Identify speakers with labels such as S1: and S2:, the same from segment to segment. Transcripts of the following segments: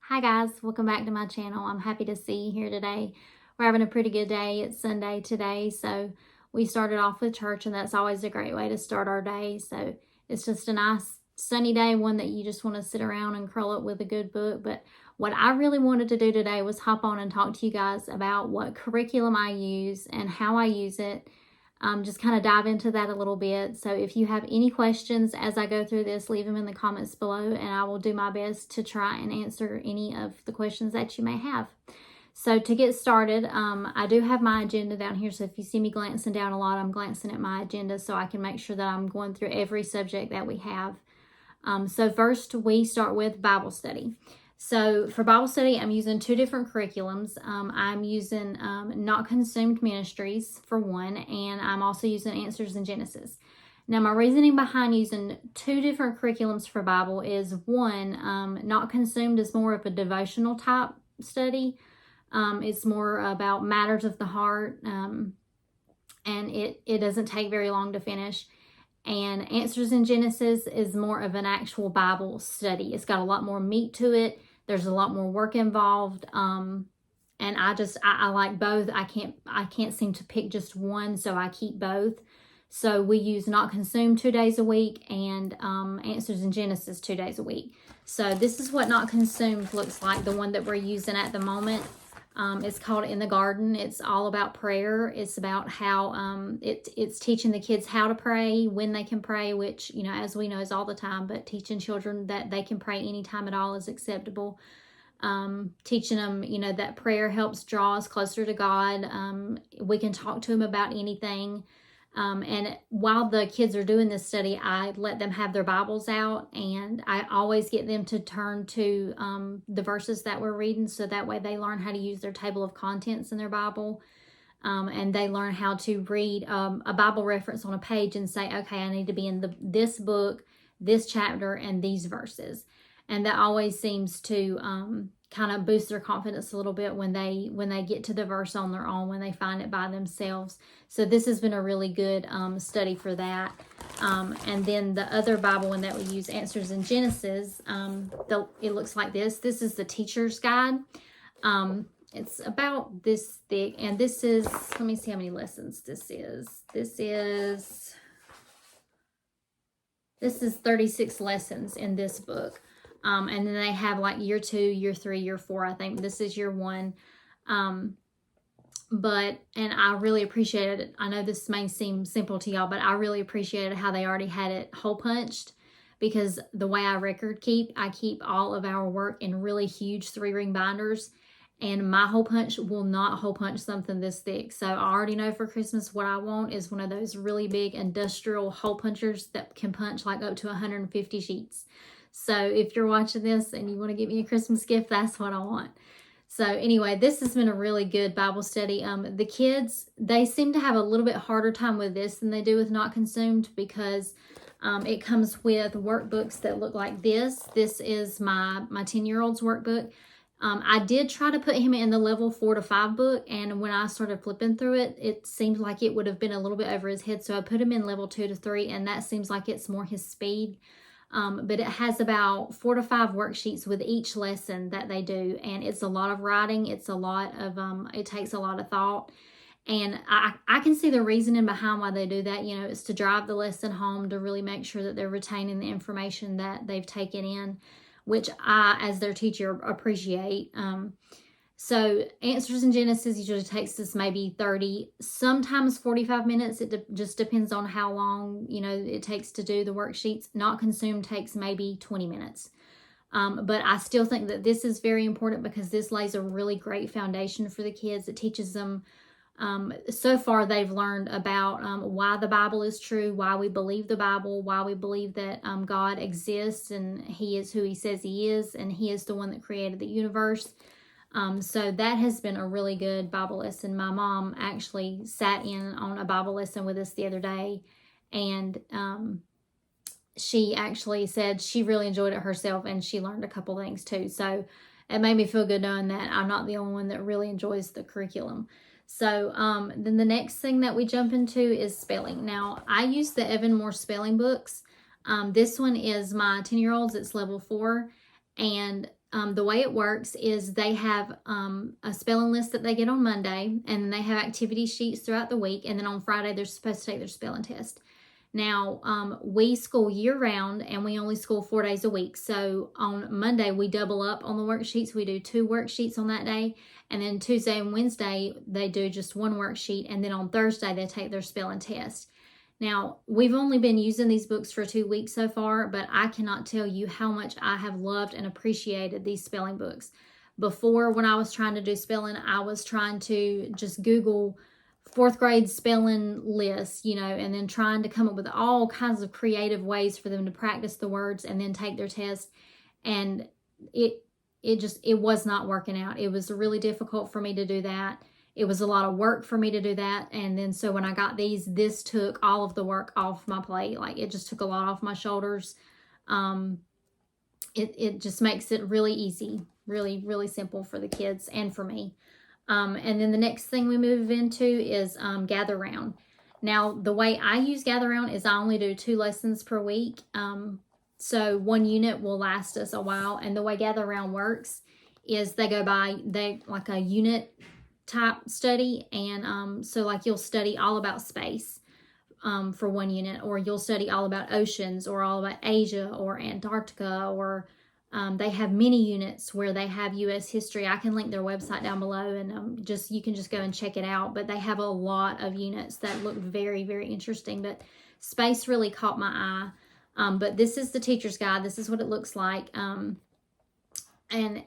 S1: Hi guys, welcome back to my channel. I'm happy to see you here today. We're having a pretty good day. It's Sunday today, so we started off with church, and that's always a great way to start our day. So it's just a nice sunny day, one that you just want to sit around and curl up with a good book. But what I really wanted to do today was hop on and talk to you guys about what curriculum I use and how I use it. Just kind of dive into that a little bit. So if you have any questions as I go through this, leave them in the comments below, and I will do my best to try and answer any of the questions that you may have. So to get started, I do have my agenda down here. So if you see me glancing down a lot, I'm glancing at my agenda so I can make sure that I'm going through every subject that we have. So first we start with Bible study. So for Bible study, I'm using two different curriculums. I'm using Not Consumed Ministries for one, and I'm also using Answers in Genesis. Now, my reasoning behind using two different curriculums for Bible is one, Not Consumed is more of a devotional type study. It's more about matters of the heart, and it doesn't take very long to finish. And Answers in Genesis is more of an actual Bible study. It's got a lot more meat to it. There's a lot more work involved. And I like both. I can't seem to pick just one, so I keep both. So we use Not Consumed 2 days a week and Answers in Genesis 2 days a week. So this is what Not Consumed looks like, the one that we're using at the moment. It's called In the Garden. It's all about prayer. It's about how it's teaching the kids how to pray, when they can pray, which, as we know, is all the time, but teaching children that they can pray anytime at all is acceptable. Teaching them, that prayer helps draw us closer to God. We can talk to them about anything. And while the kids are doing this study, I let them have their Bibles out, and I always get them to turn to the verses that we're reading, so that way they learn how to use their table of contents in their Bible, and they learn how to read a Bible reference on a page and say, okay, I need to be in this book, this chapter, and these verses. And that always seems to kind of boost their confidence a little bit when they get to the verse on their own, when they find it by themselves. So this has been a really good study for that. And then the other Bible one that we use, Answers in Genesis, it looks like this. This is the teacher's guide. It's about this thick, and this is, let me see how many lessons this is. This is 36 lessons in this book. And then they have like year 2, year 3, year 4. I think this is year 1. And I really appreciated it. I know this may seem simple to y'all, but I really appreciated how they already had it hole punched, because the way I keep all of our work in really huge 3-ring binders, and my hole punch will not hole punch something this thick. So I already know for Christmas what I want is one of those really big industrial hole punchers that can punch like up to 150 sheets. So if you're watching this and you want to get me a Christmas gift, that's what I want. So anyway, this has been a really good Bible study. The kids, they seem to have a little bit harder time with this than they do with Not Consumed, because it comes with workbooks that look like this. This is my 10-year-old's workbook. I did try to put him in the level 4 to 5 book, and when I started flipping through it, it seemed like it would have been a little bit over his head. So I put him in level 2 to 3, and that seems like it's more his speed. But it has about 4 to 5 worksheets with each lesson that they do. And it's a lot of writing. It's a lot of, it takes a lot of thought. And I can see the reasoning behind why they do that. It's to drive the lesson home, to really make sure that they're retaining the information that they've taken in, which I, as their teacher, appreciate. So Answers in Genesis usually takes us maybe 30, sometimes 45 minutes. It just depends on how long, it takes to do the worksheets. Not Consumed takes maybe 20 minutes. But I still think that this is very important, because this lays a really great foundation for the kids. It teaches them, so far they've learned about why the Bible is true, why we believe the Bible, why we believe that God exists and He is who He says He is, and He is the one that created the universe. So that has been a really good Bible lesson. My mom actually sat in on a Bible lesson with us the other day, and she actually said she really enjoyed it herself, and she learned a couple things too. So it made me feel good knowing that I'm not the only one that really enjoys the curriculum. So then the next thing that we jump into is spelling. Now, I use the Evan Moore spelling books. This one is my 10-year-old's. It's level 4, and the way it works is they have a spelling list that they get on Monday, and then they have activity sheets throughout the week, and then on Friday they're supposed to take their spelling test. Now, we school year-round, and we only school 4 days a week. So on Monday, we double up on the worksheets. We do 2 worksheets on that day. And then Tuesday and Wednesday, they do just 1 worksheet. And then on Thursday, they take their spelling test. Now, we've only been using these books for 2 weeks so far, but I cannot tell you how much I have loved and appreciated these spelling books. Before, when I was trying to do spelling, I was trying to just Google 4th grade spelling list, and then trying to come up with all kinds of creative ways for them to practice the words and then take their test. And it was not working out. It was really difficult for me to do that. It was a lot of work for me to do that. And then so when I got this took all of the work off my plate. Like, it just took a lot off my shoulders. It just makes it really easy, really, really simple for the kids and for me. And then the next thing we move into is Gather Round. Now, the way I use Gather Round is I only do 2 lessons per week. So 1 unit will last us a while. And the way Gather Round works is they like a unit type study. And so like you'll study all about space for 1 unit, or you'll study all about oceans, or all about Asia or Antarctica, or they have mini units where they have U.S. history. I can link their website down below, and you can just go and check it out. But they have a lot of units that look very, very interesting. But space really caught my eye. But this is the teacher's guide. This is what it looks like. And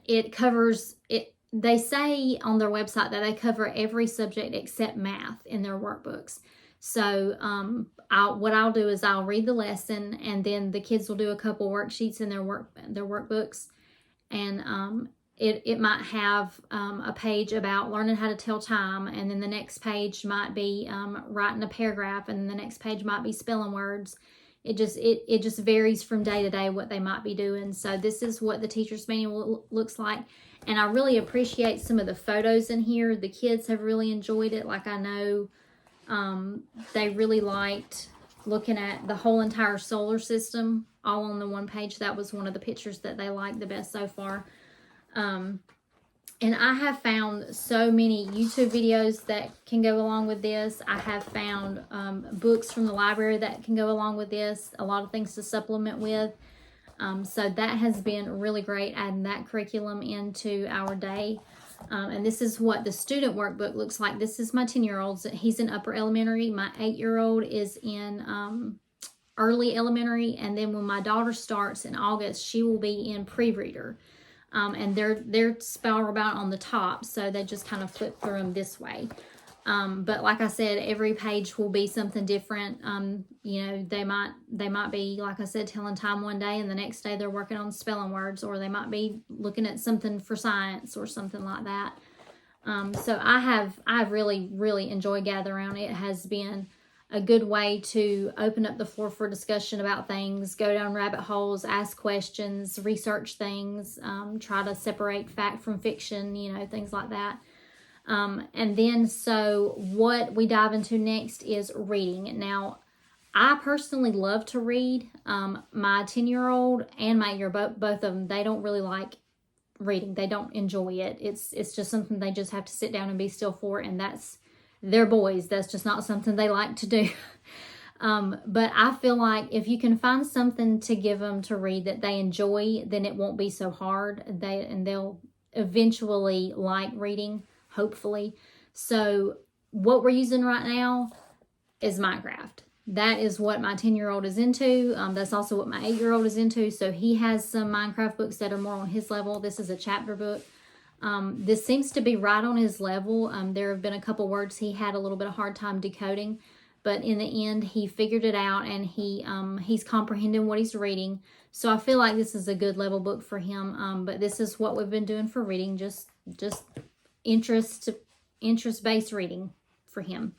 S1: it covers it. They say on their website that they cover every subject except math in their workbooks. So what I'll do is I'll read the lesson, and then the kids will do a couple worksheets in their workbooks, and it might have a page about learning how to tell time, and then the next page might be writing a paragraph, and then the next page might be spelling words. It just varies from day to day what they might be doing. So this is what the teacher's manual looks like, and I really appreciate some of the photos in here. The kids have really enjoyed it. Like, I know they really liked looking at the whole entire solar system all on the one page. That was one of the pictures that they liked the best so far. And I have found so many YouTube videos that can go along with this. I have found books from the library that can go along with this, a lot of things to supplement with. So that has been really great, adding that curriculum into our day. And this is what the student workbook looks like. This is my 10-year-old. He's in upper elementary. My 8-year-old is in early elementary. And then when my daughter starts in August, she will be in pre-reader. And they're spelled about on the top, so they just kind of flip through them this way. But like I said, every page will be something different. They might be, like I said, telling time one day, and the next day they're working on spelling words, or they might be looking at something for science or something like that. So I've really, really enjoyed Gather Round. It has been a good way to open up the floor for discussion about things, go down rabbit holes, ask questions, research things, try to separate fact from fiction, things like that. And then, so what we dive into next is reading. Now, I personally love to read. My 10-year-old and my 8-year-old, both of them, they don't really like reading. They don't enjoy it. It's just something they just have to sit down and be still for, and they're boys. That's just not something they like to do. But I feel like if you can find something to give them to read that they enjoy, then it won't be so hard. They'll eventually like reading, hopefully. So what we're using right now is Minecraft. That is what my 10-year-old is into. That's also what my 8-year-old is into. So he has some Minecraft books that are more on his level. This is a chapter book. This seems to be right on his level. There have been a couple words he had a little bit of hard time decoding, but in the end he figured it out, and he's comprehending what he's reading. So I feel like this is a good level book for him. But this is what we've been doing for reading, just interest-based reading for him.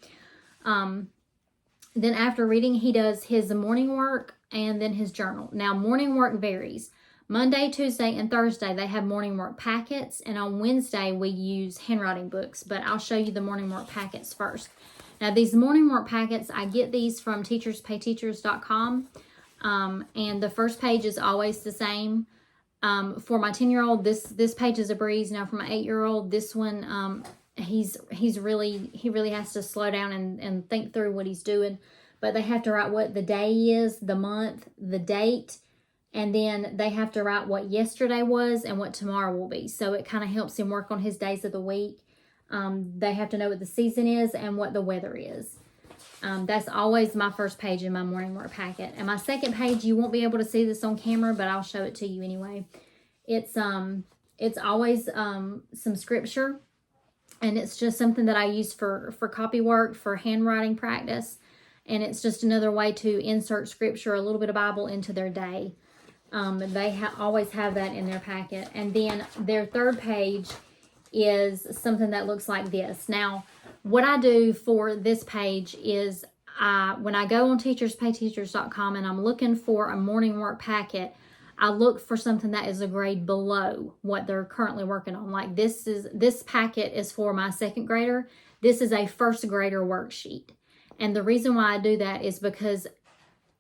S1: Then after reading, he does his morning work and then his journal. Now, morning work varies. Monday, Tuesday, and Thursday, they have morning work packets. And on Wednesday, we use handwriting books. But I'll show you the morning work packets first. Now, these morning work packets, I get these from teacherspayteachers.com. And the first page is always the same. For my 10-year-old, this page is a breeze. Now for my 8-year-old, this one, he really has to slow down and think through what he's doing. But they have to write what the day is, the month, the date, and then they have to write what yesterday was and what tomorrow will be. So it kind of helps him work on his days of the week. They have to know what the season is and what the weather is. That's always my first page in my morning work packet. And my second page, you won't be able to see this on camera, but I'll show it to you anyway. It's always some scripture, and it's just something that I use for copy work, for handwriting practice, and it's just another way to insert scripture, a little bit of Bible into their day. They always have that in their packet. And then their third page is something that looks like this. Now, what I do for this page is when I go on teacherspayteachers.com and I'm looking for a morning work packet, I look for something that is a grade below what they're currently working on. Like this packet is for my second grader. This is a first grader worksheet. And the reason why I do that is because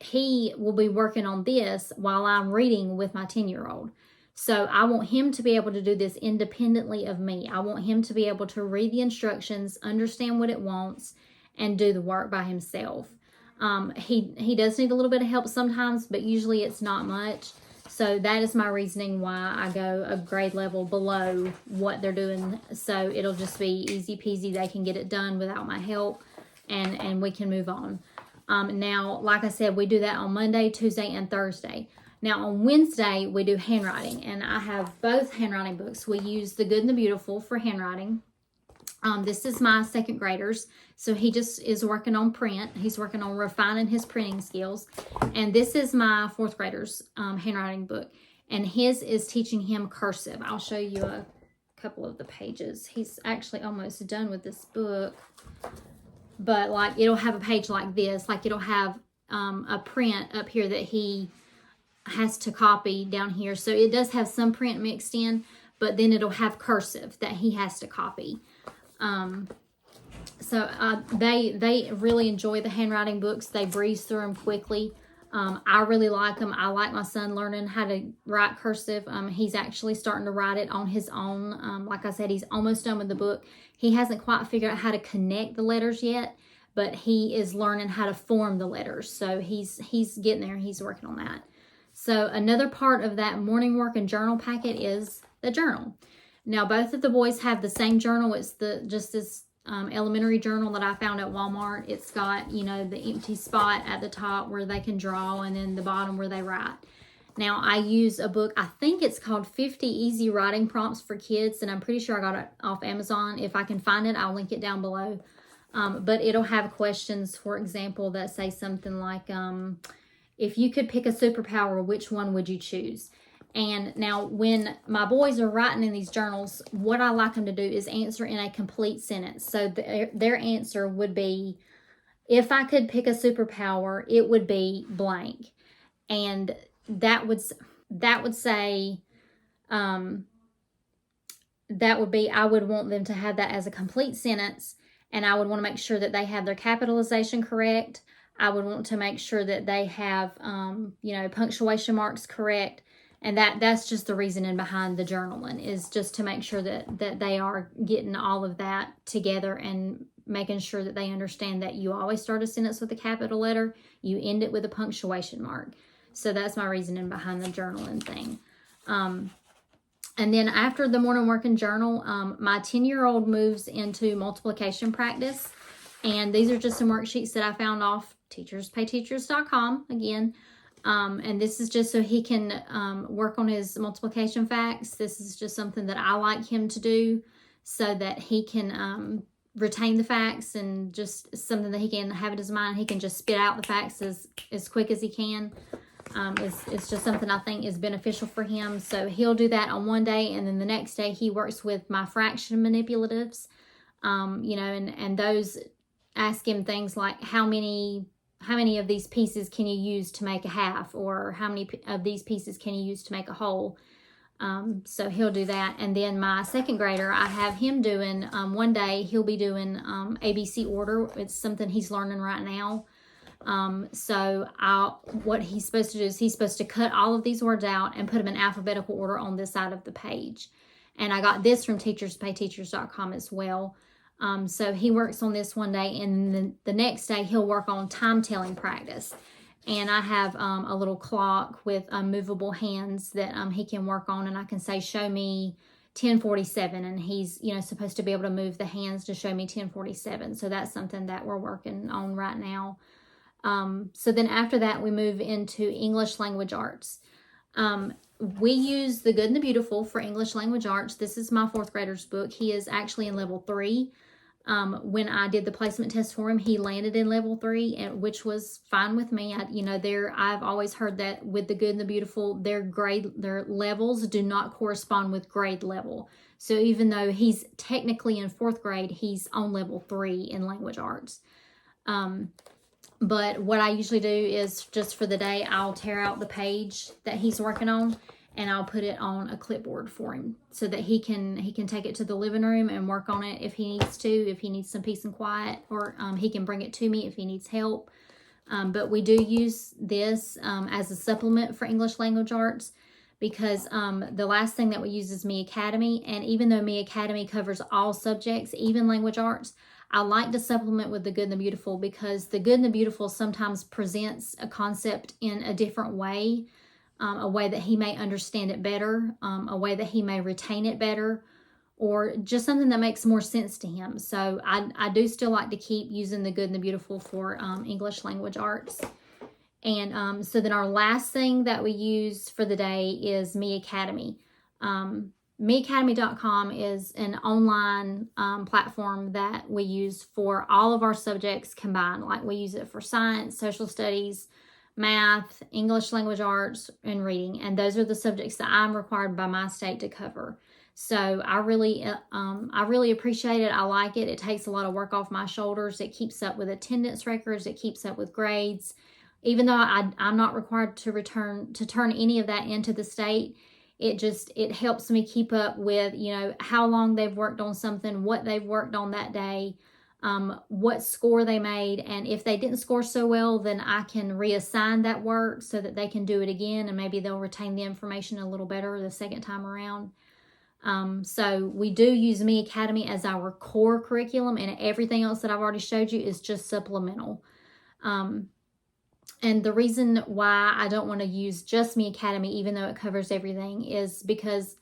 S1: he will be working on this while I'm reading with my 10-year-old. So I want him to be able to do this independently of me. I want him to be able to read the instructions, understand what it wants, and do the work by himself. He does need a little bit of help sometimes, but usually it's not much. So that is my reasoning why I go a grade level below what they're doing. So it'll just be easy peasy. They can get it done without my help, and we can move on. Now, like I said, we do that on Monday, Tuesday, and Thursday. Now, on Wednesday, we do handwriting, and I have both handwriting books. We use The Good and the Beautiful for handwriting. This is my second grader's, so he just is working on print. He's working on refining his printing skills. And this is my fourth grader's handwriting book, and his is teaching him cursive. I'll show you a couple of the pages. He's actually almost done with this book, but like it'll have a page like this, like it'll have a print up here that he has to copy down here. So it does have some print mixed in, but then it'll have cursive that he has to copy. They really enjoy the handwriting books. They breeze through them quickly. I really like them. I like my son learning how to write cursive. He's actually starting to write it on his own. Like I said, he's almost done with the book. He hasn't quite figured out how to connect the letters yet, but he is learning how to form the letters. So he's getting there. He's working on that. So another part of that morning work and journal packet is the journal. Now, both of the boys have the same journal. It's just this elementary journal that I found at Walmart. It's got, the empty spot at the top where they can draw, and then the bottom where they write. Now, I use a book, I think it's called 50 Easy Writing Prompts for Kids, and I'm pretty sure I got it off Amazon. If I can find it, I'll link it down below. But it'll have questions, for example, that say something like, if you could pick a superpower, which one would you choose? And now when my boys are writing in these journals, what I like them to do is answer in a complete sentence. So their answer would be, if I could pick a superpower, it would be blank. And that would say, that would be, I would want them to have that as a complete sentence, and I would want to make sure that they have their capitalization correct. I would want to make sure that they have, punctuation marks correct. And that's just the reasoning behind the journaling, is just to make sure that they are getting all of that together and making sure that they understand that you always start a sentence with a capital letter, you end it with a punctuation mark. So that's my reasoning behind the journaling thing. And then after the morning work and journal, my 10-year-old moves into multiplication practice. And these are just some worksheets that I found off teacherspayteachers.com again. And this is just so he can work on his multiplication facts. This is just something that I like him to do so that he can retain the facts, and just something that he can have in his mind. He can just spit out the facts as quick as he can. It's just something I think is beneficial for him. So he'll do that on one day, and then the next day he works with my fraction manipulatives, and those ask him things like how many of these pieces can you use to make a half, or how many of these pieces can you use to make a whole. So he'll do that. And then my second grader, I have him doing, one day he'll be doing ABC order. It's something he's learning right now. So what he's supposed to do is he's supposed to cut all of these words out and put them in alphabetical order on this side of the page. And I got this from teacherspayteachers.com as well. So he works on this one day, and then the next day he'll work on time telling practice. And I have a little clock with movable hands that he can work on, and I can say, show me 10:47, and he's supposed to be able to move the hands to show me 10:47. So that's something that we're working on right now. So then after that, we move into English language arts. We use The Good and the Beautiful for English language arts. This is my 4th grader's book. He is actually in level 3. When I did the placement test for him, he landed in level 3, which was fine with me. I've always heard that with The Good and the Beautiful, their levels do not correspond with grade level. So even though he's technically in 4th grade, he's on level 3 in language arts. But what I usually do is just for the day, I'll tear out the page that he's working on, and I'll put it on a clipboard for him so that he can take it to the living room and work on it if he needs to, if he needs some peace and quiet, or he can bring it to me if he needs help. But we do use this as a supplement for English language arts, because the last thing that we use is Me Academy. And even though Me Academy covers all subjects, even language arts, I like to supplement with The Good and the Beautiful, because The Good and the Beautiful sometimes presents a concept in a different way, a way that he may understand it better, a way that he may retain it better, or just something that makes more sense to him. So I do still like to keep using The Good and the Beautiful for English language arts. And so then our last thing that we use for the day is Me Academy. MeAcademy.com is an online platform that we use for all of our subjects combined. Like we use it for science, social studies, math, English language arts, and reading. And those are the subjects that I'm required by my state to cover. So I really appreciate it. I like it. It takes a lot of work off my shoulders. It keeps up with attendance records. It keeps up with grades. Even though I'm not required to turn any of that into the state, it helps me keep up with, how long they've worked on something, what they've worked on that day, what score they made. And if they didn't score so well, then I can reassign that work so that they can do it again, and maybe they'll retain the information a little better the second time around. So we do use Me Academy as our core curriculum, and everything else that I've already showed you is just supplemental. And the reason why I don't want to use just Me Academy, even though it covers everything, is because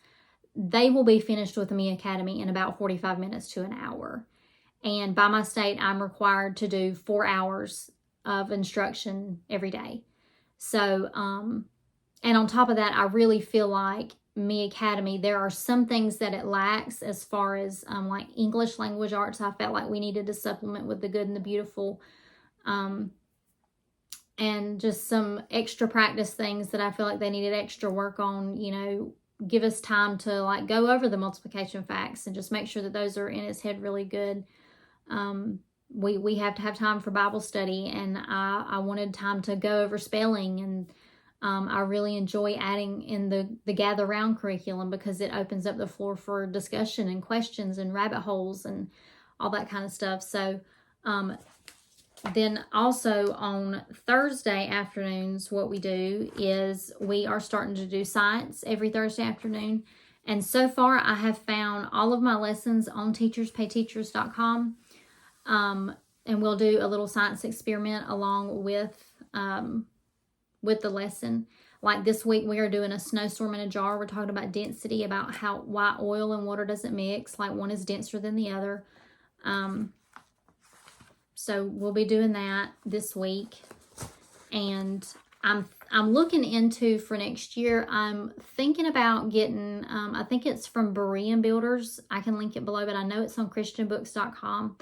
S1: they will be finished with Me Academy in about 45 minutes to an hour. And by my state, I'm required to do 4 hours of instruction every day. So, and on top of that, I really feel like Me Academy, there are some things that it lacks as far as like English language arts. I felt like we needed to supplement with The Good and the Beautiful. And just some extra practice things that I feel like they needed extra work on, give us time to like go over the multiplication facts and just make sure that those are in his head really good. We have to have time for Bible study, and I wanted time to go over spelling, and I really enjoy adding in the Gather Round curriculum, because it opens up the floor for discussion and questions and rabbit holes and all that kind of stuff. So then also on Thursday afternoons, what we do is we are starting to do science every Thursday afternoon. And so far, I have found all of my lessons on teacherspayteachers.com. And we'll do a little science experiment along with the lesson. Like this week, we are doing a snowstorm in a jar. We're talking about density, about why oil and water doesn't mix. Like one is denser than the other. So we'll be doing that this week. And I'm looking into, for next year, I'm thinking about getting, I think it's from Berean Builders. I can link it below, but I know it's on christianbooks.com.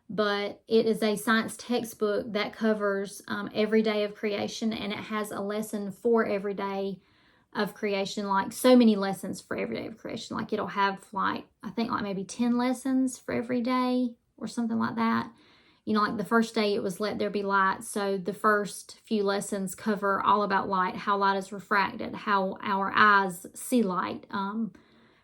S1: But it is a science textbook that covers every day of creation, and it has a lesson for every day of creation, like so many lessons for every day of creation. Like it'll have I think maybe 10 lessons for every day or something like that. Like the first day it was let there be light. So the first few lessons cover all about light, how light is refracted, how our eyes see light,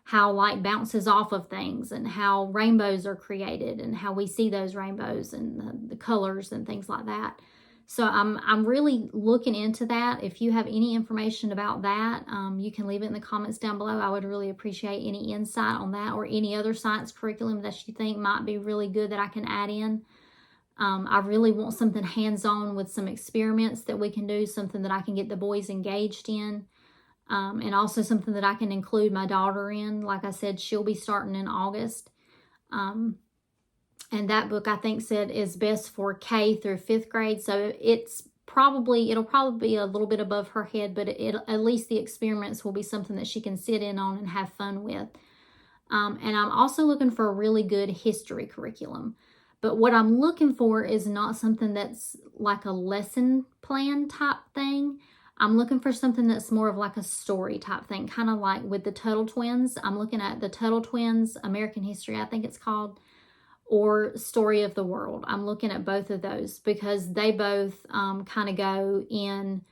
S1: how light bounces off of things, and how rainbows are created, and how we see those rainbows, and the colors and things like that. So I'm really looking into that. If you have any information about that, you can leave it in the comments down below. I would really appreciate any insight on that, or any other science curriculum that you think might be really good that I can add in. I really want something hands-on with some experiments that we can do, something that I can get the boys engaged in, and also something that I can include my daughter in. Like I said, she'll be starting in August. And that book, I think, said is best for K through 5th grade. So it'll probably be a little bit above her head, but at least the experiments will be something that she can sit in on and have fun with. And I'm also looking for a really good history curriculum. But what I'm looking for is not something that's like a lesson plan type thing. I'm looking for something that's more of like a story type thing, kind of like with the Tuttle Twins. I'm looking at the Tuttle Twins, American History, I think it's called, or Story of the World. I'm looking at both of those because they both kind of go in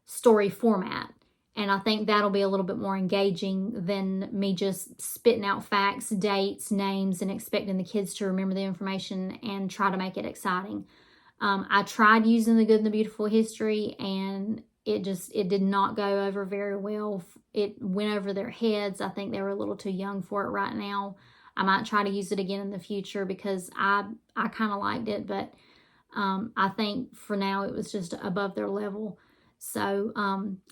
S1: story format. And I think that'll be a little bit more engaging than me just spitting out facts, dates, names, and expecting the kids to remember the information and try to make it exciting. I tried using the Good and the Beautiful history, and it did not go over very well. It went over their heads. I think they were a little too young for it right now. I might try to use it again in the future because I kind of liked it, but I think for now it was just above their level. So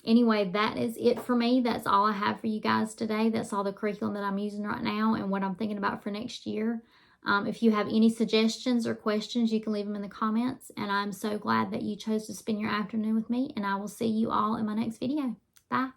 S1: anyway, that is it for me. That's all I have for you guys today. That's all the curriculum that I'm using right now and what I'm thinking about for next year. If you have any suggestions or questions, you can leave them in the comments. And I'm so glad that you chose to spend your afternoon with me. And I will see you all in my next video. Bye.